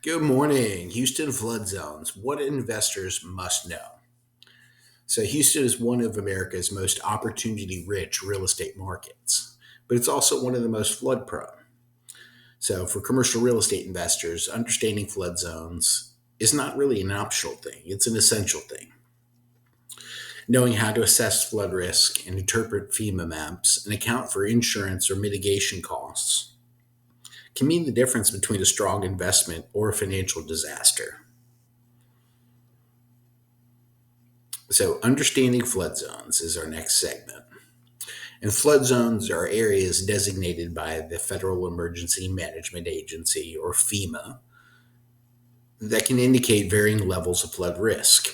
Good morning. Houston flood zones. What investors must know. So, Houston is one of America's most opportunity rich real estate markets, but it's also one of the most flood prone. So, for commercial real estate investors, understanding flood zones is not really an optional thing, it's an essential thing. Knowing how to assess flood risk and interpret FEMA maps and account for insurance or mitigation costs can mean the difference between a strong investment or a financial disaster. So, understanding flood zones is our next segment. And flood zones are areas designated by the Federal Emergency Management Agency, or FEMA, that can indicate varying levels of flood risk.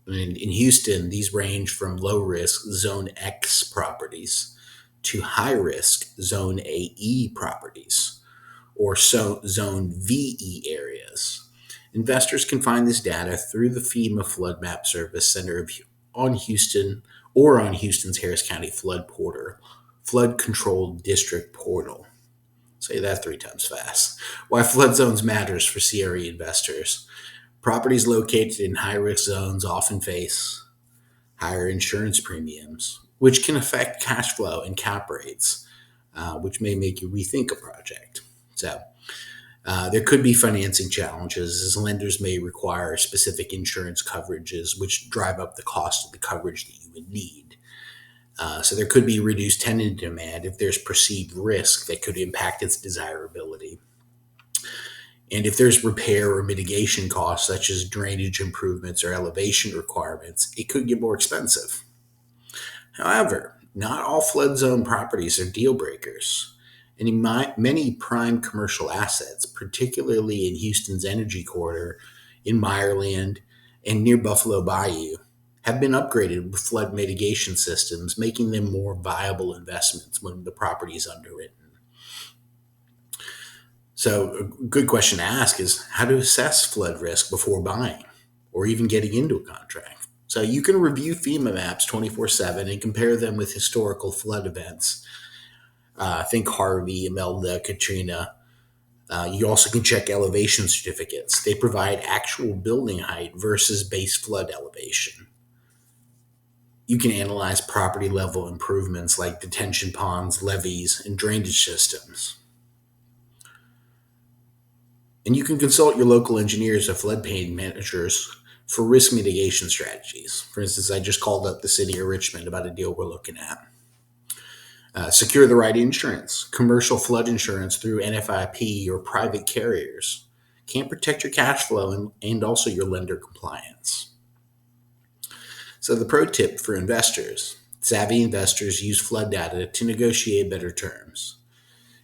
In Houston, these range from low risk Zone X properties to high risk Zone AE properties, or Zone VE areas. Investors can find this data through the FEMA Flood Map Service Center on Houston or on Houston's Harris County Flood Control District portal. Say that three times fast. Why flood zones matters for CRE investors. Properties located in high-risk zones often face higher insurance premiums, which can affect cash flow and cap rates, which may make you rethink a project. There could be financing challenges as lenders may require specific insurance coverages, which drive up the cost of the coverage that you would need. So there could be reduced tenant demand if there's perceived risk that could impact its desirability. And if there's repair or mitigation costs, such as drainage improvements or elevation requirements, it could get more expensive. However, not all flood zone properties are deal breakers. And in many prime commercial assets, particularly in Houston's energy corridor, in Meyerland, and near Buffalo Bayou, have been upgraded with flood mitigation systems, making them more viable investments when the property is underwritten. So, a good question to ask is how to assess flood risk before buying or even getting into a contract. So, you can review FEMA maps 24/7 and compare them with historical flood events. Think Harvey, Imelda, Katrina. You also can check elevation certificates. They provide actual building height versus base flood elevation. You can analyze property level improvements like detention ponds, levees, and drainage systems. And you can consult your local engineers or floodplain managers for risk mitigation strategies. For instance, I just called up the city of Richmond about a deal we're looking at. Secure the right insurance. Commercial flood insurance through NFIP or private carriers can protect your cash flow and also your lender compliance. So the pro tip for investors: savvy investors use flood data to negotiate better terms.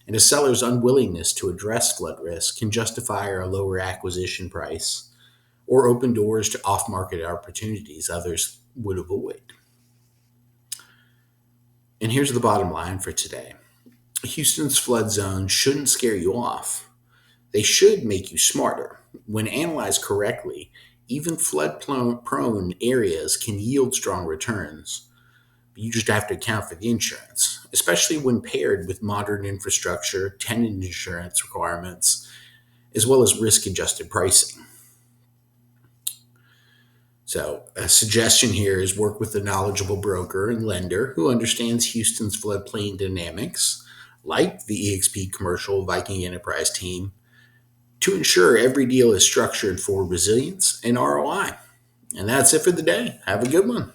And a seller's unwillingness to address flood risk can justify a lower acquisition price or open doors to off-market opportunities others would avoid. And here's the bottom line for today. Houston's flood zone shouldn't scare you off. They should make you smarter. When analyzed correctly, even flood-prone areas can yield strong returns. You just have to account for the insurance, especially when paired with modern infrastructure, tenant insurance requirements, as well as risk-adjusted pricing. So a suggestion here is work with a knowledgeable broker and lender who understands Houston's floodplain dynamics, like the eXp Commercial Viking Enterprise Team, to ensure every deal is structured for resilience and ROI. And that's it for the day. Have a good one.